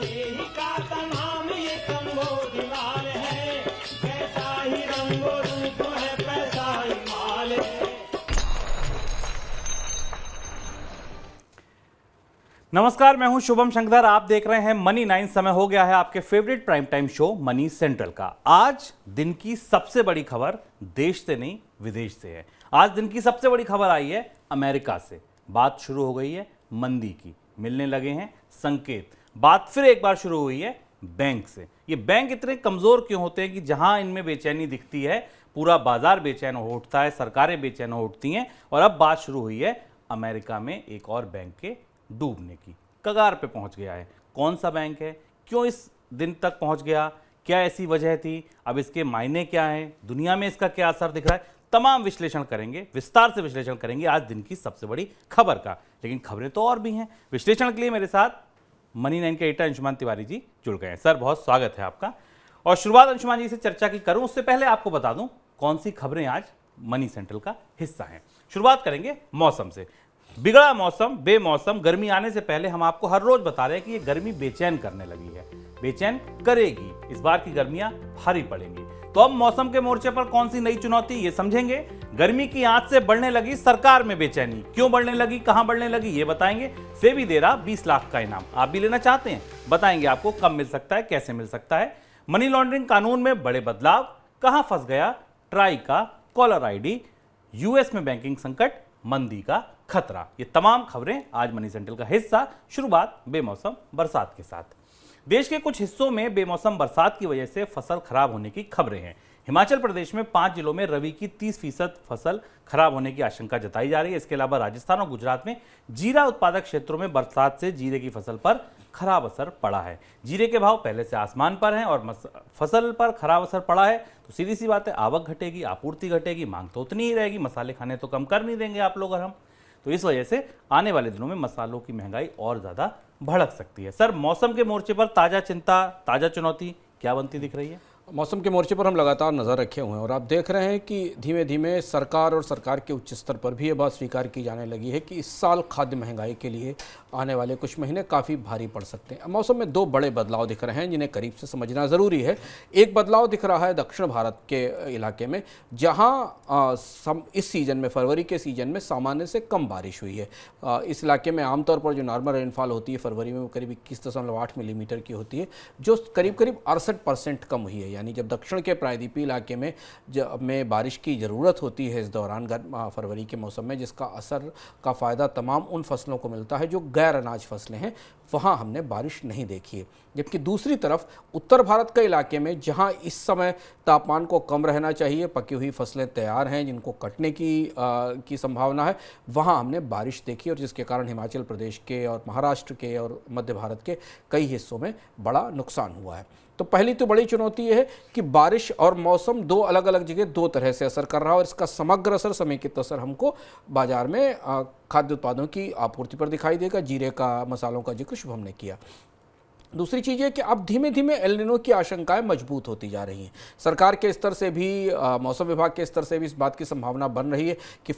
ही का तमाम ये कम्बोजवाल है, कैसा ही रंगो रूप है, पैसा ही माल है। नमस्कार, मैं हूं शुभम शंकर। आप देख रहे हैं मनी 9। समय हो गया है आपके favourite prime time show money central का। आज दिन की सबसे बड़ी खबर देश से नहीं विदेश से है। आज दिन की सबसे बड़ी खबर आई है अमेरिका से। बात शुरू हो गई है मंदी की, मिलने लगे हैं संकेत। बात फिर एक बार शुरू हुई है बैंक से। ये बैंक इतने कमजोर क्यों होते हैं कि जहां इनमें बेचैनी दिखती है पूरा बाजार बेचैन हो उठता है, सरकारें बेचैन हो उठती हैं। और अब बात शुरू हुई है अमेरिका में एक और बैंक के डूबने की, कगार पे पहुंच गया है। कौन सा बैंक है, क्यों इस दिन तक पहुंच गया, क्या ऐसी वजह थी, अब इसके मायने क्या हैं, दुनिया में इसका क्या असर दिख रहा है, तमाम विश्लेषण करेंगे, विस्तार से विश्लेषण करेंगे आज दिन की सबसे बड़ी खबर का। लेकिन खबरें तो और भी हैं। विश्लेषण के लिए मेरे साथ मनी 9 के एडिटर अंशुमान तिवारी जी जुड़ गए हैं। सर, बहुत स्वागत है आपका। और शुरुआत अंशुमान जी से चर्चा की करूं उससे पहले आपको बता दूं कौन सी खबरें आज मनी सेंट्रल का हिस्सा हैं। शुरुआत करेंगे मौसम से। बिगड़ा मौसम, बेमौसम गर्मी आने से पहले हम आपको हर रोज बता रहे हैं कि ये गर्मी बेचैन करने लगी है, बेचैन करेगी। इस बार की गर्मियां भारी पड़ेंगी। तो अब मौसम के मोर्चे पर कौन सी नई चुनौती, ये समझेंगे। गर्मी की आंच से बढ़ने लगी सरकार में बेचैनी, क्यों बढ़ने लगी, कहां बढ़ने लगी, ये बताएंगे। सेबी दे रहा 20 लाख का इनाम, आप भी लेना चाहते हैं, बताएंगे आपको कब मिल सकता है, कैसे मिल सकता है। मनी लॉन्ड्रिंग कानून में बड़े बदलाव, कहां फंस गया ट्राई का कॉलर आईडी, यूएस में बैंकिंग संकट, मंदी का खतरा। ये तमाम खबरें आज मनी सेंट्रल का हिस्सा। शुरुआत बेमौसम बरसात के साथ। देश के कुछ हिस्सों में बेमौसम बरसात की वजह से फसल खराब होने की खबरें हैं। हिमाचल प्रदेश में 5 जिलों में रबी की 30% फसल खराब होने की आशंका जताई जा रही है। इसके अलावा राजस्थान और गुजरात में जीरा उत्पादक क्षेत्रों में बरसात से जीरे की फसल पर खराब असर पड़ा है। जीरे के भाव पहले से आसमान पर हैं और फसल पर खराब असर पड़ा है तो सीधी सी बात है, आवक घटेगी, आपूर्ति घटेगी, मांग तो उतनी ही रहेगी। मसाले खाने तो कम कर नहीं देंगे आप लोग और हम। तो इस वजह से आने वाले दिनों में मसालों की महंगाई और ज़्यादा भड़क सकती है। सर, मौसम के मोर्चे पर ताज़ा चिंता, ताज़ा चुनौती क्या बनती दिख रही है? मौसम के मोर्चे पर हम लगातार नज़र रखे हुए हैं और आप देख रहे हैं कि धीमे धीमे सरकार और सरकार के उच्च स्तर पर भी ये बात स्वीकार की जाने लगी है कि इस साल खाद्य महंगाई के लिए आने वाले कुछ महीने काफ़ी भारी पड़ सकते हैं। मौसम में 2 बड़े बदलाव दिख रहे हैं जिन्हें करीब से समझना ज़रूरी है। एक बदलाव दिख रहा है दक्षिण भारत के इलाके में, जहाँ इस सीज़न में, फरवरी के सीज़न में सामान्य से कम बारिश हुई है। इस इलाके में आमतौर पर जो नॉर्मल रेनफॉल होती है फरवरी में वो करीब 21.8 मिलीमीटर की होती है, जो करीब 68% कम हुई है। यानी जब दक्षिण के प्रायद्वीपीय इलाके में बारिश की ज़रूरत होती है इस दौरान फरवरी के मौसम में, जिसका असर का फ़ायदा तमाम उन फसलों को मिलता है जो गैर अनाज फसलें हैं, वहाँ हमने बारिश नहीं देखी है। जबकि दूसरी तरफ उत्तर भारत के इलाके में, जहाँ इस समय तापमान को कम रहना चाहिए, पकी हुई फसलें तैयार हैं जिनको कटने की संभावना है, वहाँ हमने बारिश देखी और जिसके कारण हिमाचल प्रदेश के और महाराष्ट्र के और मध्य भारत के कई हिस्सों में बड़ा नुकसान हुआ है। तो पहली तो बड़ी चुनौती ये है कि बारिश और मौसम 2 अलग अलग जगह 2 तरह से असर कर रहा है और इसका समग्र असर, समेकित असर हमको बाजार में खाद्य उत्पादों की आपूर्ति पर दिखाई देगा। जीरे का, मसालों का जिक्र शुभम ने किया। दूसरी चीज़ है कि अब धीमे धीमे एल निनो की आशंकाएं मजबूत होती जा रही हैं। सरकार के स्तर से भी, मौसम विभाग के स्तर से भी इस बात की संभावना बन रही है कि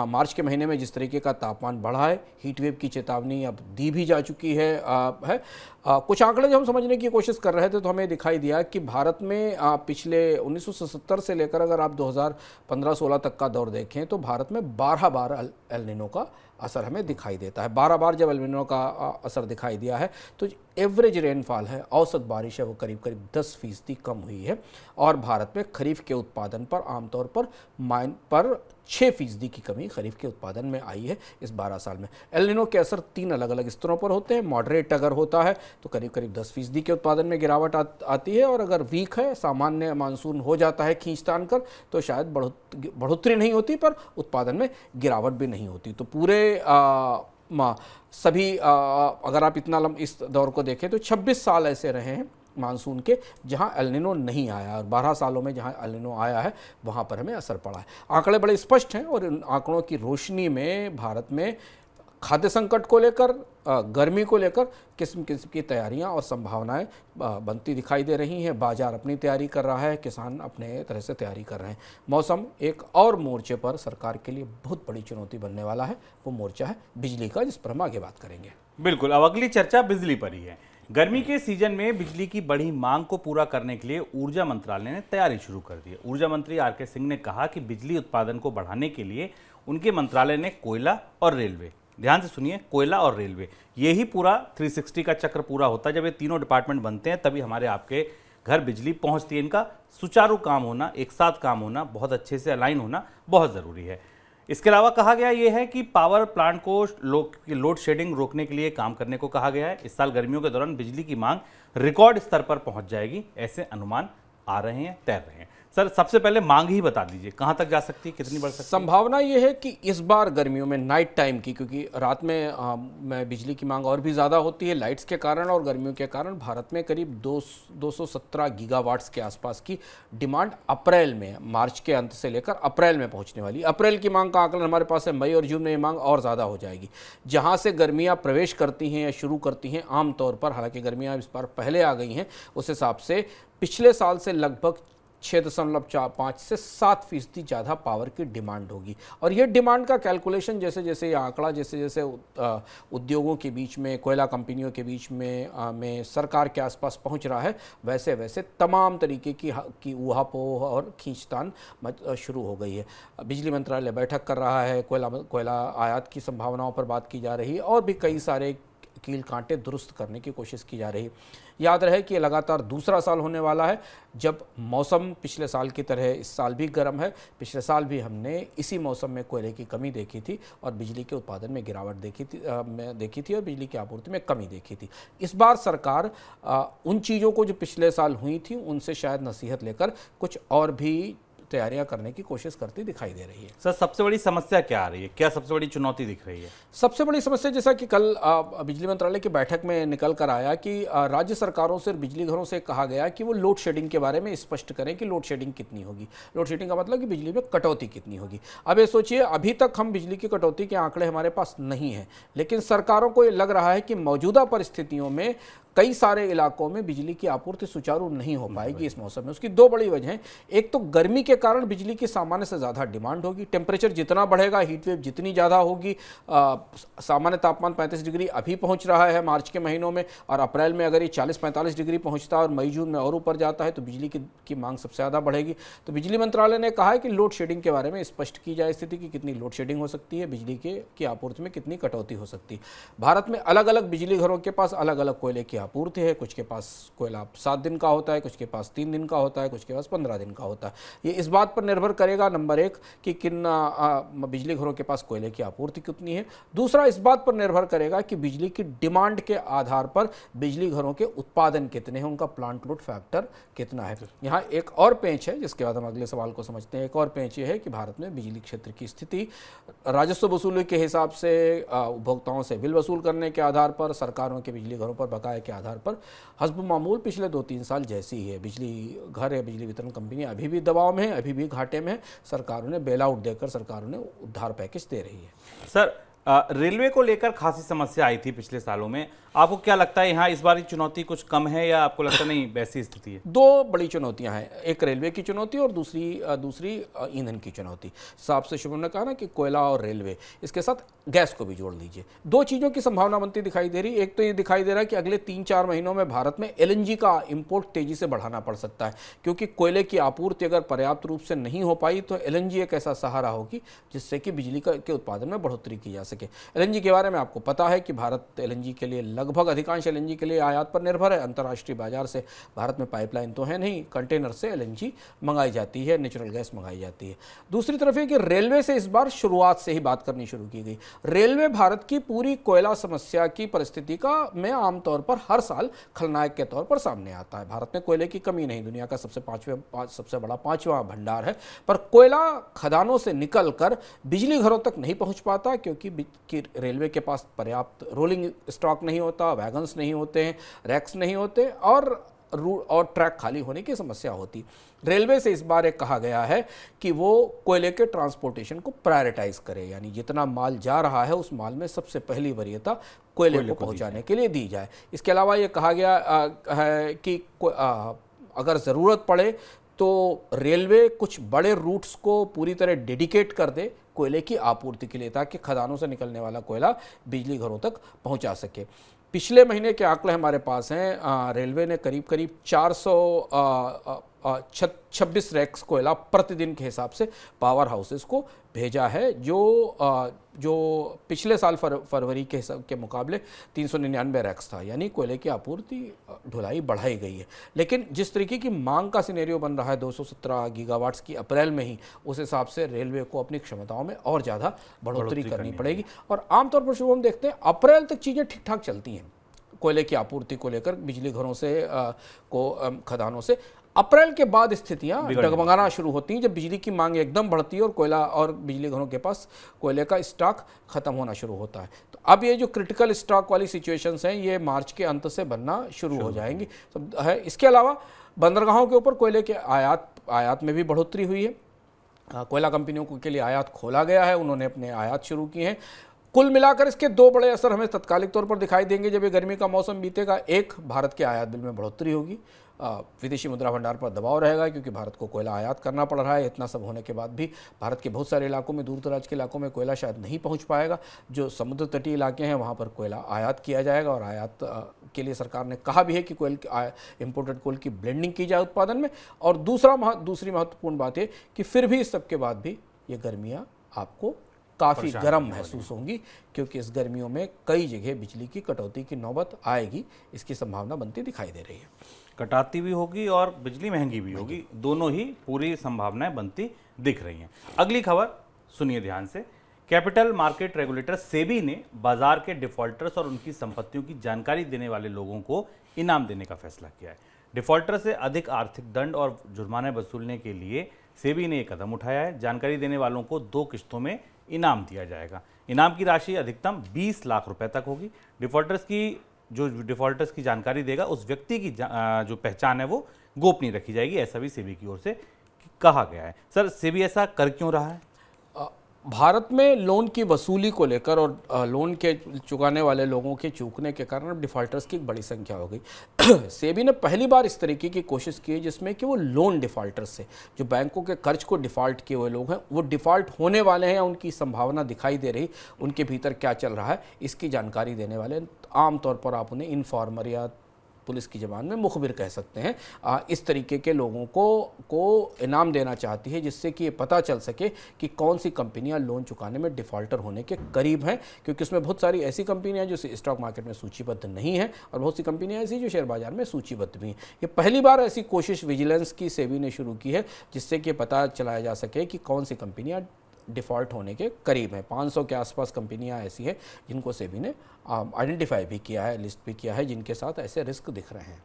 मार्च के महीने में जिस तरीके का तापमान बढ़ा है, हीट वेव की चेतावनी अब दी भी जा चुकी है। कुछ आंकड़े जब हम समझने की कोशिश कर रहे थे तो हमें दिखाई दिया कि भारत में पिछले 1970 से लेकर अगर आप 2015-16 तक का दौर देखें तो भारत में 12 बार एल निनो का असर हमें दिखाई देता है। 12 बार जब एल निनो का असर दिखाई दिया है तो एवरेज रेनफॉल है, औसत बारिश है, वो करीब करीब 10% कम हुई है। और भारत में खरीफ के उत्पादन पर आमतौर पर 6% की कमी खरीफ के उत्पादन में आई है इस 12 साल में। एल निनो के असर 3 अलग अलग स्तरों पर होते हैं। मॉडरेट अगर होता है तो करीब करीब 10% के उत्पादन में गिरावट आती है, और अगर वीक है, सामान्य मानसून हो जाता है खींचतान कर, तो शायद बढ़ोतरी नहीं होती पर उत्पादन में गिरावट भी नहीं होती। तो पूरे सभी अगर आप इस दौर को देखें तो 26 साल ऐसे रहे हैं मानसून के जहां एल निनो नहीं आया, और 12 सालों में जहां एल निनो आया है वहां पर हमें असर पड़ा है। आंकड़े बड़े स्पष्ट हैं और इन आंकड़ों की रोशनी में भारत में खाद्य संकट को लेकर, गर्मी को लेकर किस्म किस्म की तैयारियां और संभावनाएं बनती दिखाई दे रही हैं। बाजार अपनी तैयारी कर रहा है, किसान अपने तरह से तैयारी कर रहे हैं। मौसम एक और मोर्चे पर सरकार के लिए बहुत बड़ी चुनौती बनने वाला है, वो मोर्चा है बिजली का, जिस पर हम आगे बात करेंगे। बिल्कुल, अब अगली चर्चा बिजली पर ही है। गर्मी के सीजन में बिजली की बढ़ी मांग को पूरा करने के लिए ऊर्जा मंत्रालय ने तैयारी शुरू कर दी है। ऊर्जा मंत्री आर.के. सिंह ने कहा कि बिजली उत्पादन को बढ़ाने के लिए उनके मंत्रालय ने कोयला और रेलवे, ध्यान से सुनिए, कोयला और रेलवे, यही पूरा 360 का चक्र पूरा होता है। जब ये तीनों डिपार्टमेंट बनते हैं तभी हमारे आपके घर बिजली पहुंचती है। इनका सुचारू काम होना, एक साथ काम होना, बहुत अच्छे से अलाइन होना बहुत ज़रूरी है। इसके अलावा कहा गया यह है कि पावर प्लांट को लोड शेडिंग रोकने के लिए काम करने को कहा गया है। इस साल गर्मियों के दौरान बिजली की मांग रिकॉर्ड स्तर पर पहुंच जाएगी, ऐसे अनुमान आ रहे हैं, तैर रहे हैं। सर, सबसे पहले मांग ही बता दीजिए, कहां तक जा सकती है, कितनी बढ़ सकती है? संभावना ये है कि इस बार गर्मियों में नाइट टाइम की, क्योंकि रात में बिजली की मांग और भी ज़्यादा होती है लाइट्स के कारण और गर्मियों के कारण, भारत में करीब 217 गीगावाट्स के आसपास की डिमांड अप्रैल में, मार्च के अंत से लेकर अप्रैल में पहुंचने वाली। अप्रैल की मांग का आकलन हमारे पास है, मई और जून में ये मांग और ज़्यादा हो जाएगी। जहाँ से गर्मियाँ प्रवेश करती हैं या शुरू करती हैं आमतौर पर, हालांकि गर्मियाँ इस बार पहले आ गई हैं, उस हिसाब से पिछले साल से लगभग 6.5 से 7% ज़्यादा पावर की डिमांड होगी। और ये डिमांड का कैलकुलेशन जैसे जैसे ये आंकड़ा जैसे जैसे उद्योगों के बीच में, कोयला कंपनियों के बीच में सरकार के आसपास पहुंच रहा है, वैसे वैसे तमाम तरीके की ऊहापोह और खींचतान शुरू हो गई है। बिजली मंत्रालय बैठक कर रहा है, कोयला आयात की संभावनाओं पर बात की जा रही है और भी कई सारे कील कांटे दुरुस्त करने की कोशिश की जा रही है। याद रहे कि ये लगातार दूसरा साल होने वाला है जब मौसम पिछले साल की तरह इस साल भी गर्म है। पिछले साल भी हमने इसी मौसम में कोयले की कमी देखी थी और बिजली के उत्पादन में गिरावट देखी थी और बिजली की आपूर्ति में कमी देखी थी। इस बार सरकार उन चीज़ों को जो पिछले साल हुई थी उनसे शायद नसीहत लेकर कुछ और भी तैयारियां करने की कोशिश करती दिखाई दे रही है। सर, सबसे बड़ी समस्या क्या आ रही है, क्या सबसे बड़ी चुनौती दिख रही है? सबसे बड़ी समस्या, जैसा कि कल बिजली मंत्रालय की बैठक में निकल कर आया कि राज्य सरकारों से और बिजली घरों से कहा गया कि वो लोड शेडिंग के बारे में स्पष्ट करें कि लोड शेडिंग कितनी होगी। लोड शेडिंग का मतलब कि बिजली में कटौती कितनी होगी। अब ये सोचिए, अभी तक हम बिजली की कटौती के आंकड़े हमारे पास नहीं है, लेकिन सरकारों को ये लग रहा है कि मौजूदा परिस्थितियों में कई सारे इलाकों में बिजली की आपूर्ति सुचारू नहीं हो पाएगी इस मौसम में। उसकी दो बड़ी वजह हैं। एक तो गर्मी के कारण बिजली की सामान्य से ज़्यादा डिमांड होगी। टेम्परेचर जितना बढ़ेगा, हीट वेव जितनी ज़्यादा होगी, सामान्य तापमान 35 डिग्री अभी पहुंच रहा है मार्च के महीनों में, और अप्रैल में अगर ये 40-45 डिग्री पहुंचता है और मई जून में और ऊपर जाता है तो बिजली की मांग सबसे ज़्यादा बढ़ेगी। तो बिजली मंत्रालय ने कहा है कि लोड शेडिंग के बारे में स्पष्ट की जाए स्थिति की कितनी लोड शेडिंग हो सकती है, बिजली की आपूर्ति में कितनी कटौती हो सकती है। भारत में अलग अलग बिजली घरों के पास अलग अलग कोयले की आपूर्ति है। कुछ के पास कोयला 7 दिन का होता है, कुछ के पास 3 दिन का होता है, कुछ के पास 15 दिन का होता है। ये इस बात पर निर्भर करेगा, नंबर एक, कि किन बिजली घरों के पास कोयले की आपूर्ति कितनी है। दूसरा, इस बात पर निर्भर करेगा कि बिजली की डिमांड के आधार पर बिजली घरों के उत्पादन कितने हैं, उनका प्लांट लोड फैक्टर कितना है। यहाँ एक और पेंच है जिसके बाद हम अगले सवाल को समझते हैं। एक और पेंच ये है कि भारत में बिजली क्षेत्र की स्थिति राजस्व वसूली के हिसाब से, उपभोक्ताओं से बिल वसूल करने के आधार पर, सरकारों के बिजली घरों पर बकाये के आधार पर हस्ब मामूल पिछले 2-3 साल जैसी ही है। बिजली घर या बिजली वितरण कंपनियां अभी भी दबाव में है, अभी भी घाटे में है। सरकारों ने बेल आउट देकर सरकारों ने उद्धार पैकेज दे रही है। सर, रेलवे को लेकर खासी समस्या आई थी पिछले सालों में, आपको क्या लगता है यहाँ इस बार की चुनौती कुछ कम है या आपको लगता नहीं वैसी स्थिति है? दो बड़ी चुनौतियां हैं, एक रेलवे की चुनौती और दूसरी ईंधन की चुनौती। साहब से शुभम ने कहा ना कि कोयला और रेलवे, इसके साथ गैस को भी जोड़ लीजिए। दो चीज़ों की संभावना बनती दिखाई दे रही। एक तो ये दिखाई दे रहा है कि अगले 3-4 महीनों में भारत में LNG का इंपोर्ट तेजी से बढ़ाना पड़ सकता है, क्योंकि कोयले की आपूर्ति अगर पर्याप्त रूप से नहीं हो पाई तो LNG एक ऐसा सहारा होगी जिससे कि बिजली के उत्पादन में बढ़ोतरी की जा सके। LNG के बारे में आपको पता है कि भारत LNG के लिए लगभग अधिकांश LNG के लिए आयात पर निर्भर है। अंतर्राष्ट्रीय बाजार से भारत में पाइपलाइन तो है नहीं, कंटेनर से LNG मंगाई जाती है, नेचुरल गैस मंगाई जाती है। दूसरी तरफ है कि रेलवे से इस बार शुरुआत से ही बात करनी शुरू की गई। रेलवे भारत की पूरी कोयला समस्या की परिस्थिति का में आमतौर पर हर साल खलनायक के तौर पर सामने आता है। भारत में कोयले की कमी नहीं, दुनिया का सबसे बड़ा 5वां भंडार है, पर कोयला खदानों से निकलकर बिजली घरों तक नहीं पहुंच पाता क्योंकि रेलवे के पास पर्याप्त रोलिंग स्टॉक नहीं होता, वैगन्स नहीं होते हैं, रैक्स नहीं होते और ट्रैक खाली होने की समस्या होती। रेलवे से इस बार एक कहा गया है कि वो कोयले के ट्रांसपोर्टेशन को प्रायोरिटाइज करे, यानी जितना माल जा रहा है उस माल में सबसे पहली वरीयता कोयले को पहुंचाने के लिए दी जाए। इसके अलावा ये कहा गया है कि अगर ज़रूरत पड़े तो रेलवे कुछ बड़े रूट्स को पूरी तरह डेडिकेट कर दे कोयले की आपूर्ति के लिए, ताकि खदानों से निकलने वाला कोयला बिजली घरों तक पहुंचा सके। पिछले महीने के आंकड़े हमारे पास हैं। रेलवे ने करीब करीब 426 रैक्स कोयला प्रतिदिन के हिसाब से पावर हाउसेस को भेजा है, जो पिछले साल फरवरी के हिसाब के मुकाबले 399 रैक्स था, यानी कोयले की आपूर्ति ढुलाई बढ़ाई गई है। लेकिन जिस तरीके की मांग का सिनेरियो बन रहा है 217 गीगावाट्स की अप्रैल में ही, उस हिसाब से रेलवे को अपनी क्षमताओं में और ज़्यादा बढ़ोतरी करनी पड़ेगी। और आमतौर पर शुभ हम देखते हैं अप्रैल तक चीज़ें ठीक ठाक चलती हैं कोयले की आपूर्ति को लेकर, बिजली घरों से खदानों से। अप्रैल के बाद स्थितियां डगमगाना शुरू होती हैं, जब बिजली की मांग एकदम बढ़ती है और कोयला और बिजली घरों के पास कोयले का स्टॉक खत्म होना शुरू होता है। तो अब ये जो क्रिटिकल स्टॉक वाली सिचुएशंस हैं, ये मार्च के अंत से बनना शुरू हो जाएंगी तो है। इसके अलावा बंदरगाहों के ऊपर कोयले के आयात में भी बढ़ोतरी हुई है। कोयला कंपनियों के लिए आयात खोला गया है, उन्होंने अपने आयात शुरू किए हैं। कुल मिलाकर इसके दो बड़े असर हमें तत्कालिक तौर पर दिखाई देंगे जब ये गर्मी का मौसम बीतेगा। एक, भारत के आयात बिल में बढ़ोतरी होगी, विदेशी मुद्रा भंडार पर दबाव रहेगा क्योंकि भारत को कोयला आयात करना पड़ रहा है। इतना सब होने के बाद भी भारत के बहुत सारे इलाकों में, दूर दराज के इलाकों में कोयला शायद नहीं पहुंच पाएगा। जो समुद्र तटीय इलाके हैं वहां पर कोयला आयात किया जाएगा और आयात के लिए सरकार ने कहा भी है कि इम्पोर्टेड कोल की ब्लेंडिंग की जाए उत्पादन में। और दूसरी महत्वपूर्ण बात है कि फिर भी इस सब के बाद भी ये गर्मियाँ आपको काफ़ी गर्म महसूस होंगी, क्योंकि इस गर्मियों में कई जगह बिजली की कटौती की नौबत आएगी, इसकी संभावना बनती दिखाई दे रही है। कटौती भी होगी और बिजली महंगी भी होगी, दोनों ही पूरी संभावनाएं बनती दिख रही हैं। अगली खबर सुनिए ध्यान से। कैपिटल मार्केट रेगुलेटर सेबी ने बाजार के डिफॉल्टर्स और उनकी संपत्तियों की जानकारी देने वाले लोगों को इनाम देने का फैसला किया है। डिफॉल्टर से अधिक आर्थिक दंड और जुर्माने वसूलने के लिए सेबी ने यह कदम उठाया है। जानकारी देने वालों को 2 किस्तों में इनाम दिया जाएगा। इनाम की राशि अधिकतम 20 लाख रुपए तक होगी। डिफॉल्टर्स की जानकारी देगा उस व्यक्ति की जो पहचान है वो गोपनीय रखी जाएगी, ऐसा भी सेबी की ओर से कहा गया है। सर, सेबी ऐसा कर क्यों रहा है? भारत में लोन की वसूली को लेकर और लोन के चुकाने वाले लोगों के चूकने के कारण अब डिफ़ॉल्टर्स की एक बड़ी संख्या हो गई। सेबी ने पहली बार इस तरीके की कोशिश की जिसमें कि वो लोन डिफ़ॉल्टर्स से, जो बैंकों के कर्ज को डिफ़ॉल्ट किए हुए लोग हैं, वो डिफ़ॉल्ट होने वाले हैं या उनकी संभावना दिखाई दे रही, उनके भीतर क्या चल रहा है, इसकी जानकारी देने वाले, आमतौर पर आप उन्हें इन्फॉर्मर या पुलिस की ज़बान में मुखबिर कह सकते हैं, इस तरीके के लोगों को इनाम देना चाहती है, जिससे कि ये पता चल सके कि कौन सी कंपनियां लोन चुकाने में डिफ़ॉल्टर होने के करीब हैं, क्योंकि उसमें बहुत सारी ऐसी कंपनियां जो स्टॉक मार्केट में सूचीबद्ध नहीं हैं और बहुत सी कंपनियां ऐसी जो शेयर बाजार में सूचीबद्ध भी हैं। ये पहली बार ऐसी कोशिश विजिलेंस की सेबी ने शुरू की है, जिससे कि पता चलाया जा सके कि कौन सी कंपनियां डिफ़ॉल्ट होने के करीब है। 500 के आसपास कंपनियां ऐसी हैं जिनको सेबी ने आइडेंटिफाई भी किया है, लिस्ट भी किया है, जिनके साथ ऐसे रिस्क दिख रहे हैं।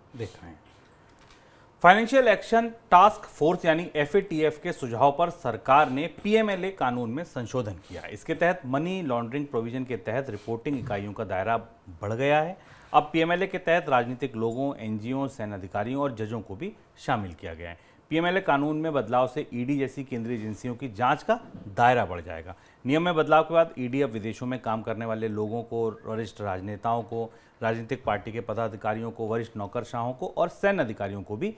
फाइनेंशियल एक्शन टास्क फोर्स यानी FATF के सुझाव पर सरकार ने PMLA कानून में संशोधन किया है। इसके तहत मनी लॉन्ड्रिंग प्रोविजन के तहत रिपोर्टिंग इकाइयों का दायरा बढ़ गया है। अब PMLA के तहत राजनीतिक लोगों, NGO, सैन्य अधिकारियों और जजों को भी शामिल किया गया है। PMLA कानून में बदलाव से ED जैसी केंद्रीय एजेंसियों की जांच का दायरा बढ़ जाएगा। नियम में बदलाव के बाद ED अब विदेशों में काम करने वाले लोगों को, वरिष्ठ राजनेताओं को, राजनीतिक पार्टी के पदाधिकारियों को, वरिष्ठ नौकरशाहों को और सैन्य अधिकारियों को भी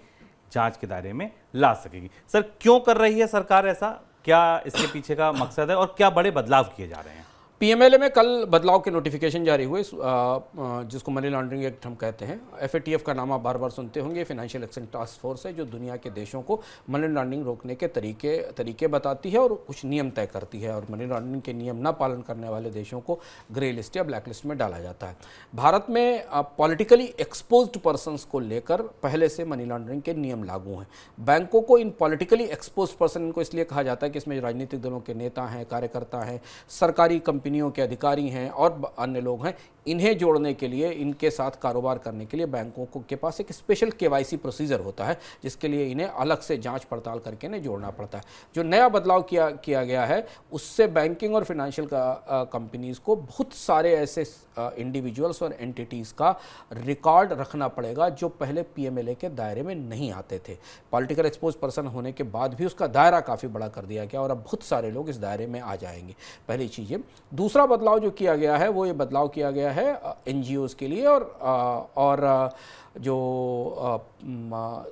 जांच के दायरे में ला सकेगी। सर, क्यों कर रही है सरकार ऐसा? क्या इसके पीछे का मकसद है और क्या बड़े बदलाव किए जा रहे हैं? PMLA में कल बदलाव के नोटिफिकेशन जारी हुए, जिसको मनी लॉन्ड्रिंग एक्ट हम कहते हैं। FATF का नाम आप बार बार सुनते होंगे। फाइनेंशियल एक्शन टास्क फोर्स है जो दुनिया के देशों को मनी लॉन्ड्रिंग रोकने के तरीके बताती है और कुछ नियम तय करती है, और मनी लॉन्ड्रिंग के नियम न पालन करने वाले देशों को ग्रे लिस्ट या ब्लैक लिस्ट में डाला जाता है। भारत में पॉलिटिकली एक्सपोज्ड पर्सनस को लेकर पहले से मनी लॉन्ड्रिंग के नियम लागू हैं। बैंकों को इन पॉलिटिकली एक्सपोज्ड पर्सन को इसलिए कहा जाता है कि इसमें राजनीतिक दलों के नेता हैं, कार्यकर्ता हैं, सरकारी कंपनियों के अधिकारी हैं और अन्य लोग हैं। इन्हें जोड़ने के लिए, इनके साथ कारोबार करने के लिए बैंकों के पास एक स्पेशल KYC प्रोसीजर होता है, जिसके लिए इन्हें अलग से जांच पड़ताल करके इन्हें जोड़ना पड़ता है। जो नया बदलाव किया गया है, उससे बैंकिंग और फाइनेंशियल कंपनीज को बहुत सारे ऐसे इंडिविजुअल्स और एंटिटीज़ का रिकॉर्ड रखना पड़ेगा जो पहले PMLA के दायरे में नहीं आते थे। पॉलिटिकल एक्सपोज पर्सन होने के बाद भी उसका दायरा काफ़ी बड़ा कर दिया गया और अब बहुत सारे लोग इस दायरे में आ जाएंगे। पहली चीज़ ये। दूसरा बदलाव जो किया गया है वो ये बदलाव किया गया है NGOs के लिए और जो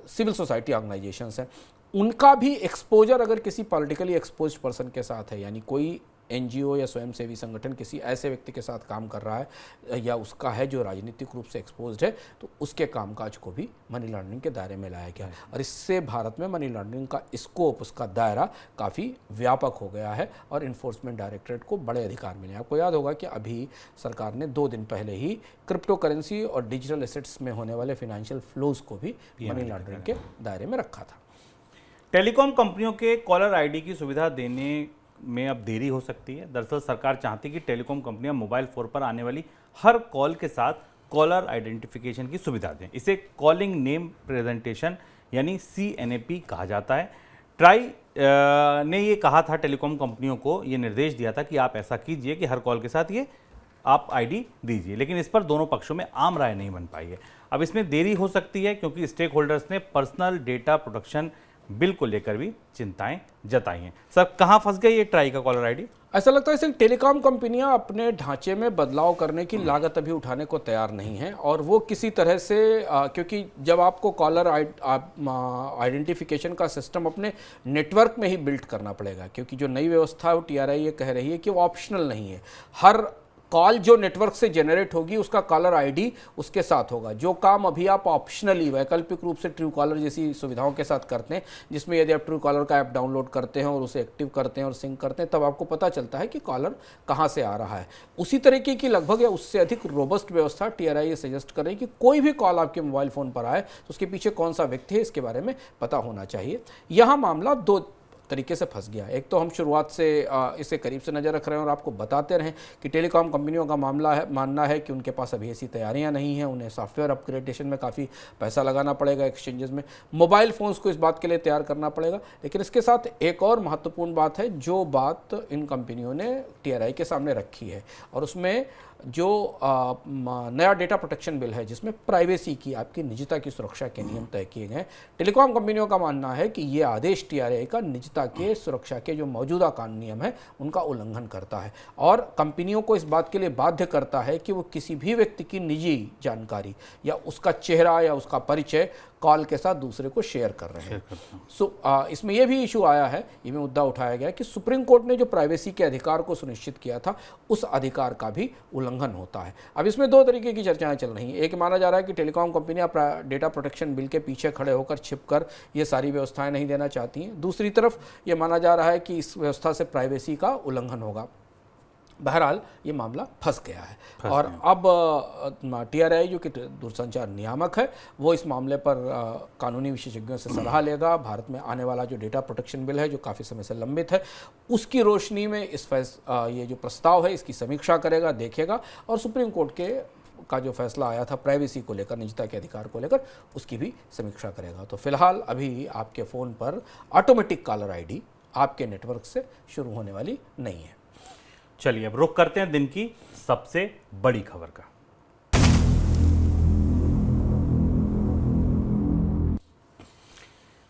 सिविल सोसाइटी ऑर्गेनाइजेशंस हैं, उनका भी एक्सपोजर अगर किसी पॉलिटिकली एक्सपोज्ड पर्सन के साथ है, यानी कोई एनजीओ या स्वयंसेवी संगठन किसी ऐसे व्यक्ति के साथ काम कर रहा है या उसका है जो राजनीतिक रूप से एक्सपोज्ड है, तो उसके कामकाज को भी मनी लॉन्ड्रिंग के दायरे में लाया गया। और इससे भारत में मनी लॉन्ड्रिंग का स्कोप, उसका दायरा काफ़ी व्यापक हो गया है और इन्फोर्समेंट डायरेक्टरेट को बड़े अधिकार मिले। आपको याद होगा कि अभी सरकार ने 2 दिन पहले ही क्रिप्टो करेंसी और डिजिटल एसेट्स में होने वाले फाइनेंशियल फ्लोज को भी मनी लॉन्ड्रिंग के दायरे में रखा था। टेलीकॉम कंपनियों के कॉलर आईडी की सुविधा देने में अब देरी हो सकती है। दरअसल सरकार चाहती है कि टेलीकॉम कंपनियां मोबाइल फोन पर आने वाली हर कॉल के साथ कॉलर आइडेंटिफिकेशन की सुविधा दें। इसे कॉलिंग नेम प्रेजेंटेशन यानी CNAP कहा जाता है। ट्राई ने ये कहा था, टेलीकॉम कंपनियों को ये निर्देश दिया था कि आप ऐसा कीजिए कि हर कॉल के साथ ये आप आईडी दीजिए, लेकिन इस पर दोनों पक्षों में आम राय नहीं बन पाई है। अब इसमें देरी हो सकती है क्योंकि स्टेक होल्डर्स ने पर्सनल डेटा प्रोटेक्शन बिल को लेकर भी चिंताएं जताई हैं। सर, कहां फंस गई ये ट्राई का कॉलर आईडी? ऐसा लगता है जैसे टेलीकॉम कंपनियां अपने ढांचे में बदलाव करने की लागत अभी उठाने को तैयार नहीं हैं और वो किसी तरह से क्योंकि जब आपको कॉलर आइडेंटिफिकेशन का सिस्टम अपने नेटवर्क में ही बिल्ड करना पड़ेगा, क्योंकि जो नई व्यवस्था है वो TRI ये कह रही है कि वो ऑप्शनल नहीं है। हर कॉल जो नेटवर्क से जनरेट होगी उसका कॉलर आईडी उसके साथ होगा। जो काम अभी आप ऑप्शनली वैकल्पिक रूप से ट्रू कॉलर जैसी सुविधाओं के साथ करते हैं, जिसमें यदि आप ट्रू कॉलर का ऐप डाउनलोड करते हैं और उसे एक्टिव करते हैं और सिंक करते हैं, तब आपको पता चलता है कि कॉलर कहाँ से आ रहा है। उसी तरीके की लगभग या उससे अधिक रोबस्ट व्यवस्था TRI ये सजेस्ट कर रही है कि कोई भी कॉल आपके मोबाइल फ़ोन पर आए तो उसके पीछे कौन सा व्यक्ति है इसके बारे में पता होना चाहिए। यहाँ मामला 2 तरीके से फंस गया। एक तो हम शुरुआत से इसे करीब से नज़र रख रहे हैं और आपको बताते रहें कि टेलीकॉम कंपनियों का मानना है कि उनके पास अभी ऐसी तैयारियां नहीं हैं, उन्हें सॉफ्टवेयर अपग्रेडेशन में काफ़ी पैसा लगाना पड़ेगा, एक्सचेंजेस में मोबाइल फ़ोन्स को इस बात के लिए तैयार करना पड़ेगा। लेकिन इसके साथ एक और महत्वपूर्ण बात है, जो बात इन कंपनियों ने TRI के सामने रखी है, और उसमें जो नया डेटा प्रोटेक्शन बिल है जिसमें प्राइवेसी की, आपकी निजता की सुरक्षा के नियम तय किए गए हैं। टेलीकॉम कंपनियों का मानना है कि ये आदेश TRI का निजता के सुरक्षा के जो मौजूदा कानूनी नियम है उनका उल्लंघन करता है और कंपनियों को इस बात के लिए बाध्य करता है कि वो किसी भी व्यक्ति की निजी जानकारी या उसका चेहरा या उसका परिचय कॉल के साथ दूसरे को शेयर कर रहे हैं। इसमें यह भी इशू आया है, ये मुद्दा उठाया गया कि सुप्रीम कोर्ट ने जो प्राइवेसी के अधिकार को सुनिश्चित किया था उस अधिकार का भी उल्लंघन होता है। अब इसमें 2 तरीके की चर्चाएं चल रही हैं। एक माना जा रहा है कि टेलीकॉम कंपनियां डेटा प्रोटेक्शन बिल के पीछे खड़े होकर छिपकर ये सारी व्यवस्थाएं नहीं देना चाहती हैं। दूसरी तरफ ये माना जा रहा है कि इस व्यवस्था से प्राइवेसी का उल्लंघन होगा। बहरहाल ये मामला फंस गया है और अब TRI जो कि दूरसंचार नियामक है वो इस मामले पर कानूनी विशेषज्ञों से सलाह लेगा। भारत में आने वाला जो डेटा प्रोटेक्शन बिल है जो काफ़ी समय से लंबित है, उसकी रोशनी में ये जो प्रस्ताव है इसकी समीक्षा करेगा, देखेगा और सुप्रीम कोर्ट का जो फैसला आया था प्राइवेसी को लेकर, निजता के अधिकार को लेकर, उसकी भी समीक्षा करेगा। तो फिलहाल अभी आपके फ़ोन पर ऑटोमेटिक कॉलर आईडी आपके नेटवर्क से शुरू होने वाली नहीं है। चलिए अब रुख करते हैं दिन की सबसे बड़ी खबर का।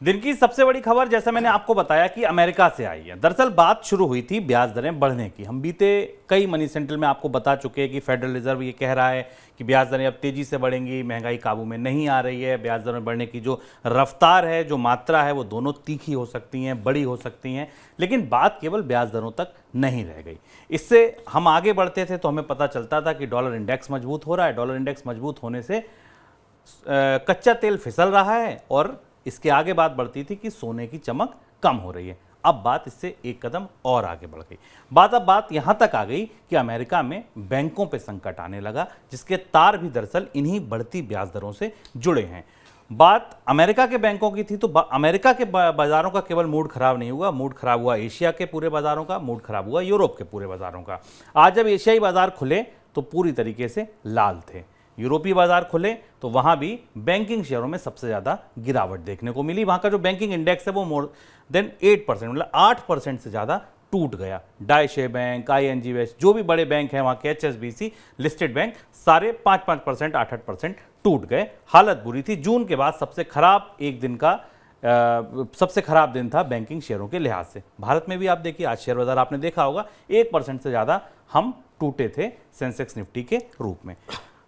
दिन की सबसे बड़ी खबर, जैसा मैंने आपको बताया कि अमेरिका से आई है। दरअसल बात शुरू हुई थी ब्याज दरें बढ़ने की। हम बीते कई मनी सेंट्रल में आपको बता चुके हैं कि फेडरल रिजर्व ये कह रहा है कि ब्याज दरें अब तेजी से बढ़ेंगी, महंगाई काबू में नहीं आ रही है। ब्याज दरें बढ़ने की जो रफ्तार है, जो मात्रा है, वो दोनों तीखी हो सकती हैं, बड़ी हो सकती हैं। लेकिन बात केवल ब्याज दरों तक नहीं रह गई। इससे हम आगे बढ़ते थे तो हमें पता चलता था कि डॉलर इंडेक्स मजबूत हो रहा है। डॉलर इंडेक्स मजबूत होने से कच्चा तेल फिसल रहा है और इसके आगे बात बढ़ती थी कि सोने की चमक कम हो रही है। अब बात इससे एक कदम और आगे बढ़ गई। बात यहां तक आ गई कि अमेरिका में बैंकों पे संकट आने लगा, जिसके तार भी दरअसल इन्हीं बढ़ती ब्याज दरों से जुड़े हैं। बात अमेरिका के बैंकों की थी तो अमेरिका के बाजारों का केवल मूड खराब नहीं हुआ, मूड खराब हुआ एशिया के पूरे बाजारों का, मूड खराब हुआ यूरोप के पूरे बाजारों का। आज जब एशियाई बाजार खुले तो पूरी तरीके से लाल थे। यूरोपीय बाजार खुले तो वहां भी बैंकिंग शेयरों में सबसे ज्यादा गिरावट देखने को मिली। वहां का जो बैंकिंग इंडेक्स है वो मोर देन 8%, मतलब 8% से ज्यादा टूट गया। डाइशे बैंक, ING वेस्ट, जो भी बड़े बैंक हैं वहां के, HSBC लिस्टेड बैंक, सारे 5-5%, 8-8% टूट गए। हालत बुरी थी। जून के बाद सबसे खराब दिन था बैंकिंग शेयरों के लिहाज से। भारत में भी आप देखिए, आज शेयर बाजार आपने देखा होगा 1% से ज्यादा हम टूटे थे सेंसेक्स निफ्टी के रूप में।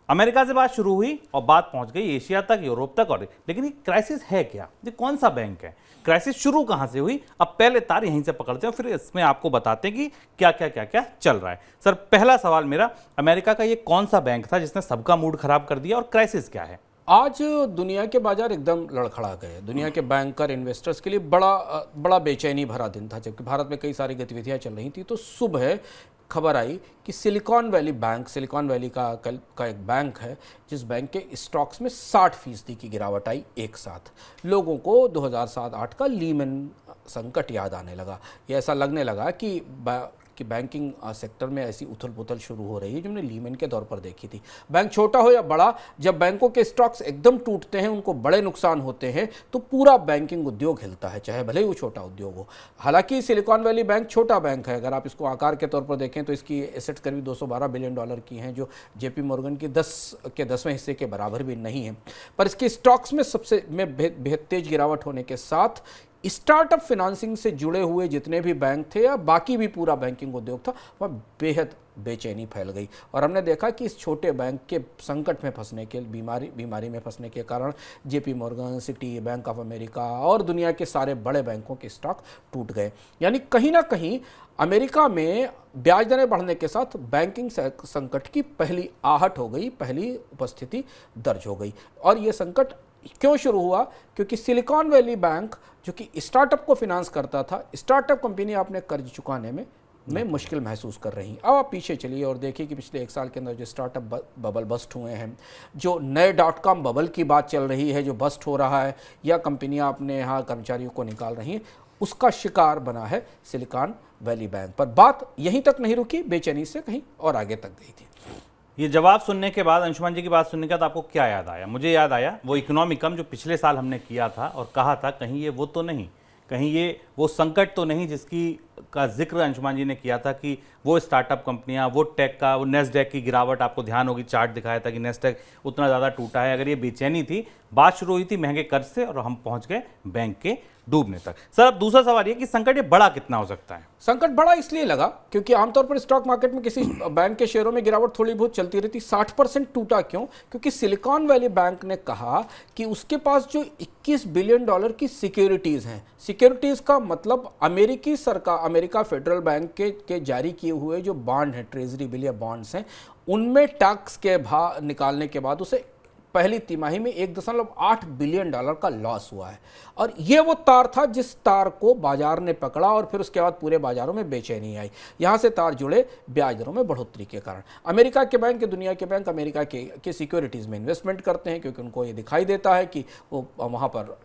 अमेरिका से बात शुरू हुई और बात पहुंच गई एशिया तक, यूरोप तक। और लेकिन ये क्राइसिस है क्या? ये कौन सा बैंक है? क्राइसिस शुरू कहां से हुई? अब पहले तार यहीं से पकड़ते हैं और फिर इसमें आपको बताते हैं कि क्या क्या क्या क्या चल रहा है। सर, पहला सवाल मेरा, अमेरिका का ये कौन सा बैंक था जिसने सबका मूड खराब कर दिया और क्राइसिस क्या है? आज दुनिया के बाजार एकदम लड़खड़ा गए। दुनिया के बैंकर इन्वेस्टर्स के लिए बड़ा बेचैनी भरा दिन था। जबकि भारत में कई सारी गतिविधियां चल रही थी, तो सुबह खबर आई कि silicon valley bank, silicon valley का एक बैंक है जिस बैंक के स्टॉक्स में 60% की गिरावट आई एक साथ। लोगों को 2007-8 का लीमन संकट याद आने लगा। ये ऐसा लगने लगा कि बैंकिंग सेक्टर में ऐसी उथल पुथल शुरू हो रही है जो हमने लीमन के दौर पर देखी थी। बैंक छोटा हो या बड़ा, जब बैंकों के स्टॉक्स एकदम टूटते हैं, उनको बड़े नुकसान होते हैं, तो पूरा बैंकिंग उद्योग हिलता है, चाहे भले ही वो छोटा उद्योग हो। हालांकि सिलिकॉन वैली बैंक छोटा बैंक है। अगर आप इसको आकार के तौर पर देखें तो इसकी एसेट्स करीब $212 बिलियन की हैं, जो जेपी मॉर्गन की 10वें हिस्से के बराबर भी नहीं है। पर इसके स्टॉक्स में सबसे बेहद तेज गिरावट होने के साथ स्टार्टअप फिनांसिंग से जुड़े हुए जितने भी बैंक थे या बाकी भी पूरा बैंकिंग उद्योग था, वह बेहद बेचैनी फैल गई। और हमने देखा कि इस छोटे बैंक के संकट में फंसने के बीमारी में फंसने के कारण JP Morgan, city, bank of America और दुनिया के सारे बड़े बैंकों के स्टॉक टूट गए। यानी कहीं ना कहीं अमेरिका में ब्याज दरें बढ़ने के साथ बैंकिंग संकट की पहली आहट हो गई, पहली उपस्थिति दर्ज हो गई। और ये संकट क्यों शुरू हुआ? क्योंकि सिलिकॉन वैली बैंक, जो कि स्टार्टअप को फिनांस करता था, स्टार्टअप कंपनी अपने कर्ज चुकाने में मुश्किल महसूस कर रही। अब आप पीछे चलिए और देखिए कि पिछले 1 साल के अंदर जो स्टार्टअप बबल बस्ट हुए हैं, जो नए .com बबल की बात चल रही है जो बस्ट हो रहा है, या कंपनियां अपने यहाँ कर्मचारियों को निकाल रही हैं, उसका शिकार बना है सिलिकॉन वैली बैंक। पर बात यहीं तक नहीं रुकी, बेचैनी से कहीं और आगे तक गई थी। ये जवाब सुनने के बाद, अंशुमान जी की बात सुनने के बाद आपको क्या याद आया? मुझे याद आया वो इकोनॉमिकम जो पिछले साल हमने किया था और कहा था कहीं ये वो तो नहीं, कहीं ये वो संकट तो नहीं जिसकी का जिक्र अंशुमान जी ने किया था कि वो स्टार्टअप कंपनियां, वो टेक का, वो नेस्डैक की गिरावट, आपको ध्यान होगी चार्ट दिखाया था कि नेस्डैक उतना ज़्यादा टूटा है। अगर ये बेचैनी थी, बात शुरू हुई थी महंगे कर्ज से और हम पहुंच गए बैंक के डूबने तक। सर, अब दूसरा सवाल ये कि संकट ये बड़ा कितना हो सकता है? संकट बड़ा इसलिए लगा क्योंकि आमतौर पर स्टॉक मार्केट में किसी बैंक के शेयरों में गिरावट थोड़ी बहुत चलती रहती। 60% टूटा क्यों? क्योंकि सिलिकॉन वैली बैंक ने कहा कि उसके पास जो $21 बिलियन की सिक्योरिटीज हैं, सिक्योरिटीज का मतलब अमेरिकी सरकार, अमेरिका फेडरल बैंक के जारी किए हुए जो बॉन्ड हैं, ट्रेजरी बिल या बॉन्ड्स हैं, उनमें टैक्स के भाव निकालने के बाद उसे पहली तिमाही में $1.8 बिलियन का लॉस हुआ है। और ये वो तार था जिस तार को बाजार ने पकड़ा और फिर उसके बाद पूरे बाजारों में बेचैनी आई। यहाँ से तार जुड़े ब्याज दरों में बढ़ोतरी के कारण। अमेरिका के बैंक, दुनिया के बैंक अमेरिका के सिक्योरिटीज़ में इन्वेस्टमेंट करते हैं क्योंकि उनको ये दिखाई देता है कि वो वहाँ पर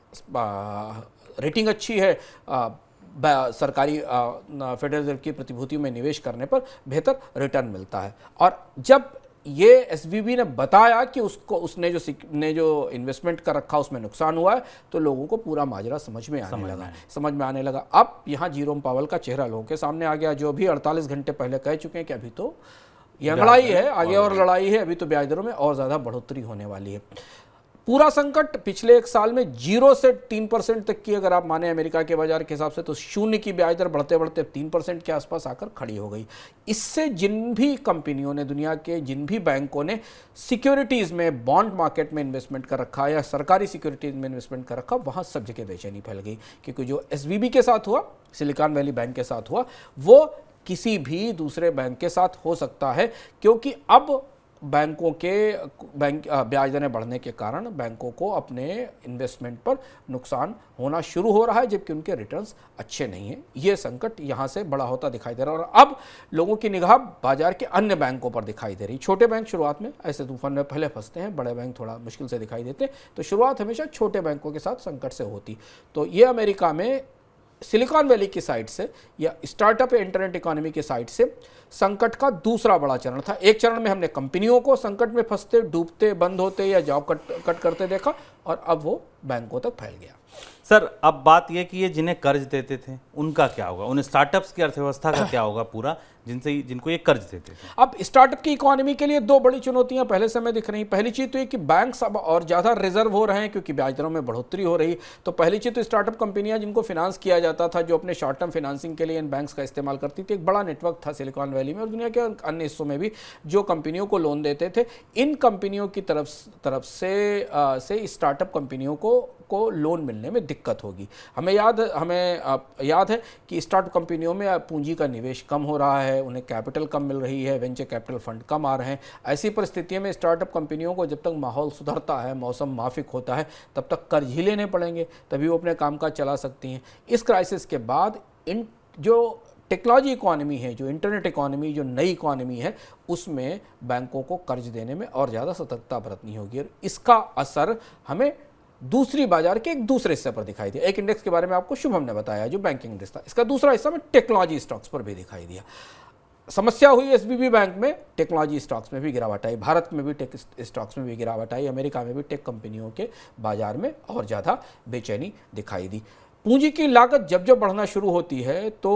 रेटिंग अच्छी है, सरकारी फेडरल रिजर्व की प्रतिभूतियों में निवेश करने पर बेहतर रिटर्न मिलता है। और जब ये एसवीबी ने बताया कि उसने जो इन्वेस्टमेंट कर रखा उसमें नुकसान हुआ है, तो लोगों को पूरा माजरा समझ में आने लगा। अब यहाँ जीरोम पावल का चेहरा लोगों के सामने आ गया, जो भी 48 घंटे पहले कह चुके हैं कि अभी तो यह लड़ाई है, आगे और लड़ाई है, अभी तो ब्याज दरों में और ज़्यादा बढ़ोतरी होने वाली है। पूरा संकट पिछले 1 साल में 0 से 3% तक की अगर आप माने अमेरिका के बाजार के हिसाब से, तो 0 की ब्याज दर बढ़ते बढ़ते 3% के आसपास आकर खड़ी हो गई। इससे जिन भी कंपनियों ने, दुनिया के जिन भी बैंकों ने सिक्योरिटीज़ में, बॉन्ड मार्केट में इन्वेस्टमेंट कर रखा या सरकारी सिक्योरिटीज़ में इन्वेस्टमेंट कर रखा, वहाँ सब जगह बेचैनी फैल गई। क्योंकि जो एसवीबी के साथ हुआ, सिलिकॉन वैली बैंक के साथ हुआ, वो किसी भी दूसरे बैंक के साथ हो सकता है। क्योंकि अब बैंकों के ब्याज दरें बढ़ने के कारण बैंकों को अपने इन्वेस्टमेंट पर नुकसान होना शुरू हो रहा है, जबकि उनके रिटर्न्स अच्छे नहीं हैं। ये संकट यहाँ से बड़ा होता दिखाई दे रहा है। और अब लोगों की निगाह बाजार के अन्य बैंकों पर दिखाई दे रही। छोटे बैंक शुरुआत में ऐसे तूफान में पहले फंसते हैं, बड़े बैंक थोड़ा मुश्किल से दिखाई देते हैं। तो शुरुआत हमेशा छोटे बैंकों के साथ संकट से होती। तो ये अमेरिका में सिलिकॉन वैली की साइड से या स्टार्टअप या इंटरनेट इकोनॉमी की साइड से संकट का दूसरा बड़ा चरण था। एक चरण में हमने कंपनियों को संकट में फंसते, डूबते, बंद होते या जॉब कट करते देखा, और अब वो बैंकों तक फैल गया। सर अब बात यह कि ये जिन्हें कर्ज देते थे उनका क्या होगा, उन स्टार्टअप्स की अर्थव्यवस्था का क्या होगा पूरा, जिनको ये कर्ज देते थे। अब स्टार्टअप की इकोनॉमी के लिए दो बड़ी चुनौतियां पहले से हमें दिख रही। पहली चीज तो ये कि बैंक्स अब और ज़्यादा रिजर्व हो रहे हैं क्योंकि ब्याज दरों में बढ़ोतरी हो रही। तो पहली चीज तो स्टार्टअप कंपनियां जिनको फिनांस किया जाता था, जो अपने शॉर्ट टर्म फिनांसिंग के लिए इन बैंक्स का इस्तेमाल करती थी, एक बड़ा नेटवर्क था सिलिकॉन वैली में और दुनिया के अन्य हिस्सों में भी, जो कंपनियों को लोन देते थे। इन कंपनियों की तरफ से स्टार्टअप कंपनियों को लोन मिलने में दिक्कत होगी। हमें याद है कि स्टार्टअप कंपनियों में पूंजी का निवेश कम हो रहा है, उन्हें कैपिटल कम मिल रही है, वेंचर कैपिटल फंड कम आ रहे हैं। ऐसी परिस्थितियों में स्टार्टअप कंपनियों को जब तक माहौल सुधरता है, मौसम माफिक होता है, तब तक कर्ज ही लेने पड़ेंगे, तभी वो अपने कामकाज चला सकती हैं। इस क्राइसिस के बाद इन जो टेक्नोलॉजी इकोनॉमी है, जो इंटरनेट इकोनॉमी, जो नई इकोनॉमी है, उसमें बैंकों को कर्ज देने में और ज़्यादा सतर्कता बरतनी होगी और इसका असर हमें दूसरी बाजार के एक दूसरे हिस्से पर दिखाई दिया। एक इंडेक्स के बारे में आपको शुभम ने बताया जो बैंकिंग इंडेक्स था, इसका दूसरा हिस्सा में टेक्नोलॉजी स्टॉक्स पर भी दिखाई दिया। समस्या हुई एसबीबी बैंक में, टेक्नोलॉजी स्टॉक्स में भी गिरावट आई, भारत में भी टेक स्टॉक्स में भी गिरावट आई, अमेरिका में भी टेक कंपनियों के बाजार में और ज़्यादा बेचैनी दिखाई दी। पूंजी की लागत जब बढ़ना शुरू होती है तो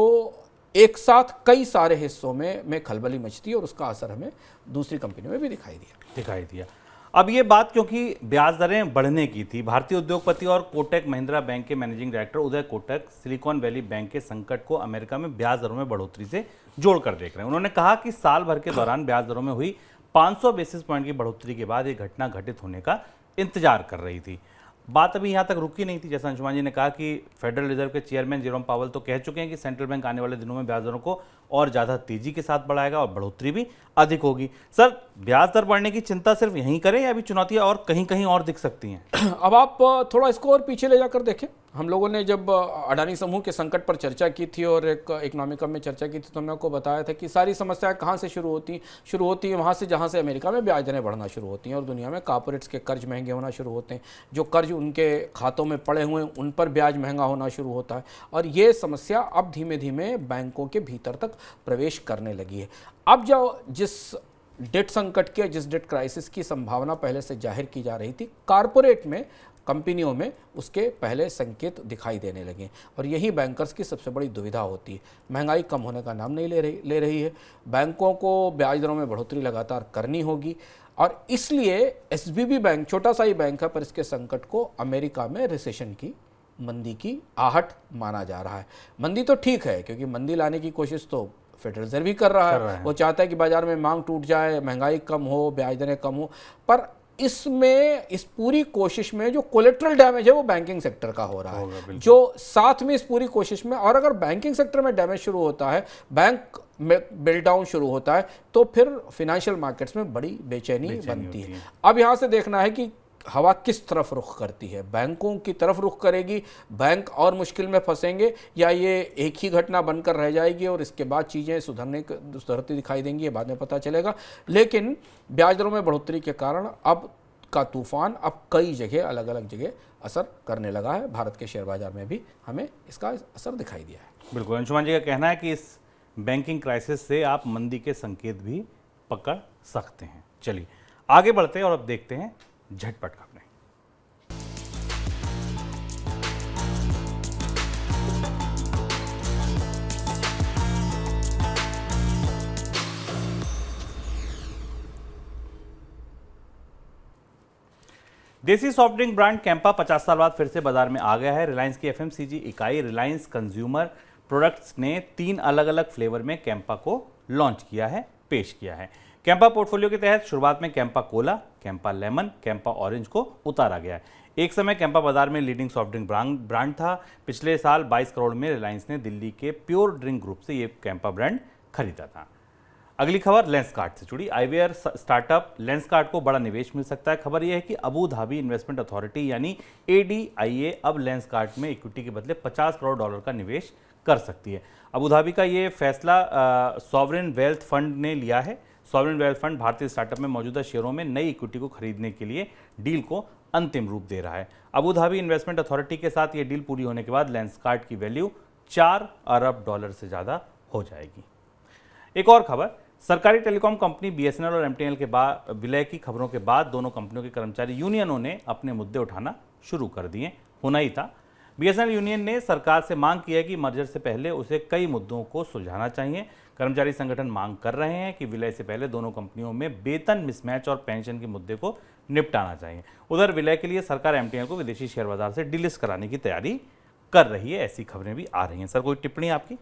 एक साथ कई सारे हिस्सों में खलबली मचती है और उसका असर हमें दूसरी कंपनियों में भी दिखाई दिया। अब ये बात क्योंकि ब्याज दरें बढ़ने की थी, भारतीय उद्योगपति और कोटक महिंद्रा बैंक के managing director Uday Kotak silicon valley bank के संकट को अमेरिका में ब्याज दरों में बढ़ोतरी से जोड़कर देख रहे हैं। उन्होंने कहा कि साल भर के दौरान ब्याज दरों में हुई 500 बेसिस पॉइंट की बढ़ोतरी के बाद ये घटना घटित होने का इंतजार कर रही थी। बात अभी यहाँ तक रुकी नहीं थी। जैसा अंशुमान जी ने कहा कि फेडरल रिजर्व के चेयरमैन जेरोम पावेल तो कह चुके हैं कि सेंट्रल बैंक आने वाले दिनों में ब्याज दरों को और ज़्यादा तेजी के साथ बढ़ाएगा और बढ़ोतरी भी अधिक होगी। सर, ब्याज दर बढ़ने की चिंता सिर्फ यहीं करें या अभी चुनौतियाँ और कहीं और दिख सकती हैं? अब आप थोड़ा इसको और पीछे ले जाकर देखें। हम लोगों ने जब अडानी समूह के संकट पर चर्चा की थी और एक इकोनॉमिक में चर्चा की थी तो हमने आपको बताया था कि सारी समस्याएं कहाँ से शुरू होती हैं वहाँ से जहाँ से अमेरिका में ब्याज दरें बढ़ना शुरू होती हैं और दुनिया में कॉर्पोरेट्स के कर्ज महंगे होना शुरू होते हैं। जो कर्ज उनके खातों में पड़े हुए हैं उन पर ब्याज महंगा होना शुरू होता है और ये समस्या अब धीमे धीमे बैंकों के भीतर तक प्रवेश करने लगी है। अब जिस डेट संकट के, जिस डेट क्राइसिस की संभावना पहले से जाहिर की जा रही थी, कॉर्पोरेट में, कंपनियों में उसके पहले संकेत दिखाई देने लगे और यही बैंकर्स की सबसे बड़ी दुविधा होती है। महंगाई कम होने का नाम नहीं ले रही है, बैंकों को ब्याज दरों में बढ़ोतरी लगातार करनी होगी और इसलिए एसबीबी बैंक छोटा सा ही बैंक है पर इसके संकट को अमेरिका में रिसेशन की, मंदी की आहट माना जा रहा है। मंदी तो ठीक है क्योंकि मंदी लाने की कोशिश तो फेडरल रिजर्व भी कर रहा है। वो चाहता है कि बाजार में मांग टूट जाए, महंगाई कम हो, ब्याज दरें कम हो, पर इसमें इस पूरी कोशिश में जो कोलेट्रल डैमेज है वो बैंकिंग सेक्टर का हो रहा है, जो साथ में इस पूरी कोशिश में, और अगर बैंकिंग सेक्टर में डैमेज शुरू होता है, बैंक में बिल्ड डाउन शुरू होता है तो फिर फाइनेंशियल मार्केट्स में बड़ी बेचैनी बनती है। अब यहाँ से देखना है कि हवा किस तरफ रुख करती है, बैंकों की तरफ रुख करेगी, बैंक और मुश्किल में फंसेंगे, या ये एक ही घटना बनकर रह जाएगी और इसके बाद चीज़ें सुधरती दिखाई देंगी, ये बाद में पता चलेगा। लेकिन ब्याज दरों में बढ़ोतरी के कारण अब का तूफान अब कई जगह, अलग अलग जगह असर करने लगा है। भारत के शेयर बाजार में भी हमें इसका असर दिखाई दिया है। बिल्कुल, अंशुमान जी का कहना है कि इस बैंकिंग क्राइसिस से आप मंदी के संकेत भी पकड़ सकते हैं। चलिए आगे बढ़ते हैं और अब देखते हैं झटपट खबरें। देसी सॉफ्ट ड्रिंक ब्रांड कैंपा 50 साल बाद फिर से बाजार में आ गया है। रिलायंस की एफएमसीजी इकाई रिलायंस कंज्यूमर प्रोडक्ट्स ने 3 अलग अलग फ्लेवर में कैंपा को लॉन्च किया है, पेश किया है। कैंपा पोर्टफोलियो के तहत शुरुआत में Campa Cola, Campa lemon, Campa orange को उतारा गया है। एक समय कैंपा बाजार में लीडिंग सॉफ्ट ड्रिंक ब्रांड था। पिछले साल 22 करोड़ में रिलायंस ने दिल्ली के प्योर ड्रिंक ग्रुप से ये कैंपा ब्रांड खरीदा था। अगली खबर लेंसकार्ट से जुड़ी। आईवीआर स्टार्टअप लेंसकार्ट को बड़ा निवेश मिल सकता है। खबर यह है कि अबू धाबी इन्वेस्टमेंट अथॉरिटी यानी ADIA अब लेंसकार्ट में इक्विटी के बदले $50 करोड़ का निवेश कर सकती है। अबू धाबी का ये फैसला सॉवरेन वेल्थ फंड ने लिया है। सॉवरेन वेल्थ फंड भारतीय स्टार्टअप में मौजूदा शेयरों में नई इक्विटी को खरीदने के लिए डील को अंतिम रूप दे रहा है। अबू धाबी इन्वेस्टमेंट अथॉरिटी के साथ ये डील पूरी होने के बाद लेंसकार्ट की वैल्यू $4 अरब से ज़्यादा हो जाएगी। एक और खबर, सरकारी टेलीकॉम कंपनी BSNL और MTNL के बाद विलय की खबरों के बाद दोनों कंपनियों के कर्मचारी यूनियनों ने अपने मुद्दे उठाना शुरू कर दिए। होना ही था। बीएसएनएल यूनियन ने सरकार से मांग की है कि मर्जर से पहले उसे कई मुद्दों को सुलझाना चाहिए। कर्मचारी संगठन मांग कर रहे हैं कि विलय से पहले दोनों कंपनियों में वेतन मिसमैच और पेंशन के मुद्दे को निपटाना चाहिए। उधर विलय के लिए सरकार एमटीएनएल को विदेशी शेयर बाजार से डिलिस्ट कराने की तैयारी कर रही है, ऐसी खबरें भी आ रही हैं। सर, कोई टिप्पणी आपकी?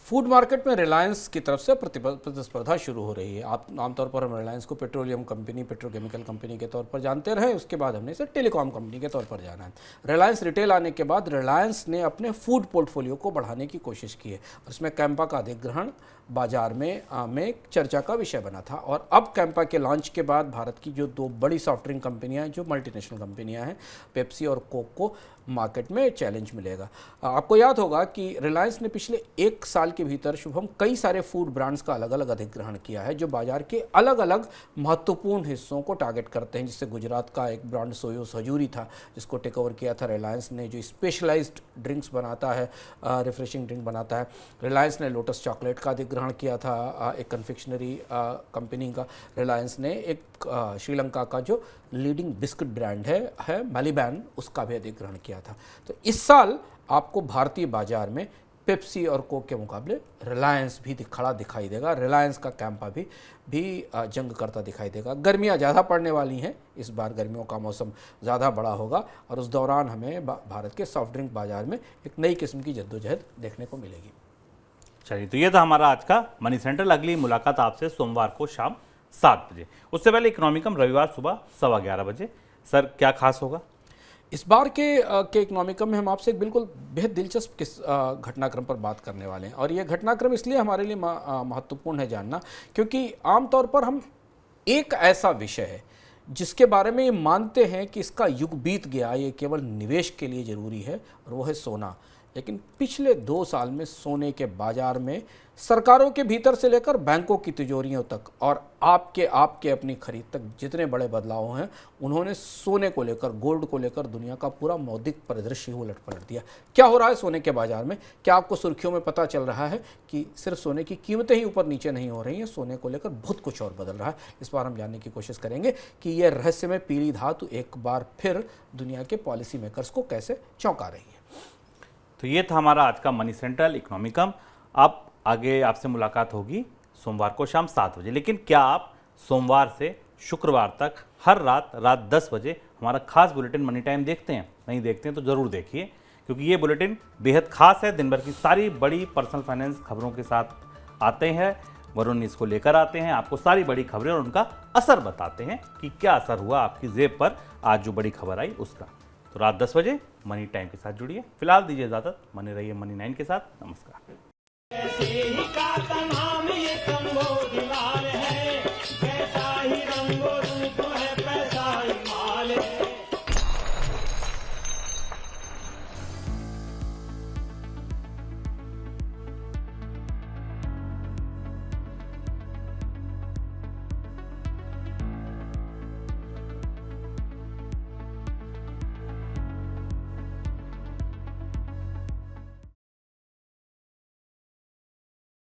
फूड मार्केट में रिलायंस की तरफ से प्रतिस्पर्धा शुरू हो रही है। आप आमतौर पर हम रिलायंस को पेट्रोलियम कंपनी, पेट्रोकेमिकल कंपनी के तौर पर जानते रहे, उसके बाद हमने इसे टेलीकॉम कंपनी के तौर पर जाना है। रिलायंस रिटेल आने के बाद रिलायंस ने अपने फूड पोर्टफोलियो को बढ़ाने की कोशिश की है और इसमें कैंपा का अधिग्रहण बाजार में चर्चा का विषय बना था। और अब कैंपा के लॉन्च के बाद भारत की जो दो बड़ी सॉफ्ट ड्रिंक कंपनियां हैं, जो मल्टीनेशनल कंपनियां हैं, पेप्सी और कोक को मार्केट में चैलेंज मिलेगा। आपको याद होगा कि रिलायंस ने पिछले 1 साल के भीतर शुभम कई सारे फूड ब्रांड्स का अलग अलग अधिग्रहण किया है, जो बाजार के अलग अलग महत्वपूर्ण हिस्सों को टारगेट करते हैं। जिससे गुजरात का एक ब्रांड सोयोस हजूरी था, जिसको टेक ओवर किया था रिलायंस ने, जो स्पेशलाइज्ड ड्रिंक्स बनाता है, रिफ्रेशिंग ड्रिंक बनाता है। रिलायंस ने लोटस चॉकलेट का अधिग्रहण किया था, एक कन्फेक्शनरी कंपनी का। रिलायंस ने एक श्रीलंका का जो लीडिंग बिस्किट ब्रांड है मैलीबैन, उसका भी अधिग्रहण किया था। तो इस साल आपको भारतीय बाजार में पेप्सी और कोक के मुकाबले रिलायंस भी खड़ा दिखाई देगा। रिलायंस का कैंपा भी जंग करता दिखाई देगा। गर्मियां ज़्यादा पड़ने वाली हैं, इस बार गर्मियों का मौसम ज़्यादा बड़ा होगा और उस दौरान हमें भारत के सॉफ्ट ड्रिंक बाजार में एक नई किस्म की जद्दोजहद देखने को मिलेगी। चलिए, तो ये था हमारा आज का मनी सेंट्रल। अगली मुलाकात आपसे सोमवार को शाम 7 बजे। उससे पहले इकोनॉमिकम रविवार सुबह 11:15 बजे। सर, क्या खास होगा इस बार के इकोनॉमिकम में? हम आपसे एक बिल्कुल बेहद दिलचस्प घटनाक्रम पर बात करने वाले हैं और ये घटनाक्रम इसलिए हमारे लिए महत्वपूर्ण है जानना, क्योंकि आमतौर पर हम एक ऐसा विषय है जिसके बारे में ये मानते हैं कि इसका युग बीत गया, ये केवल निवेश के लिए ज़रूरी है, और वो है सोना। लेकिन पिछले 2 साल में सोने के बाजार में सरकारों के भीतर से लेकर बैंकों की तिजोरियों तक और आपके अपनी खरीद तक जितने बड़े बदलाव हैं, उन्होंने सोने को लेकर, गोल्ड को लेकर दुनिया का पूरा मौद्रिक परिदृश्य ही उलट पलट दिया। क्या हो रहा है सोने के बाजार में? क्या आपको सुर्खियों में पता चल रहा है कि सिर्फ सोने की कीमतें ही ऊपर नीचे नहीं हो रही हैं, सोने को लेकर बहुत कुछ और बदल रहा है। इस बार हम जानने की कोशिश करेंगे कि यह रहस्यमय पीली धातु एक बार फिर दुनिया के पॉलिसी मेकर्स को कैसे चौंका रही है। तो ये था हमारा आज का मनी सेंट्रल इकोनॉमिकम। आप आगे आपसे मुलाकात होगी सोमवार को शाम 7 बजे। लेकिन क्या आप सोमवार से शुक्रवार तक हर रात 10 बजे हमारा खास बुलेटिन मनी टाइम देखते हैं? नहीं देखते हैं तो ज़रूर देखिए, क्योंकि ये बुलेटिन बेहद खास है। दिन भर की सारी बड़ी पर्सनल फाइनेंस खबरों के साथ आते हैं। वरुण इसको लेकर आते हैं, आपको सारी बड़ी खबरें और उनका असर बताते हैं कि क्या असर हुआ आपकी जेब पर आज जो बड़ी खबर आई उसका। तो रात 10 बजे मनी टाइम के साथ जुड़िए। फिलहाल दीजिए इजाजत, बने रहिए मनी 9 के साथ। नमस्कार। ऐसे ही का तमाम ये कम वो दिवार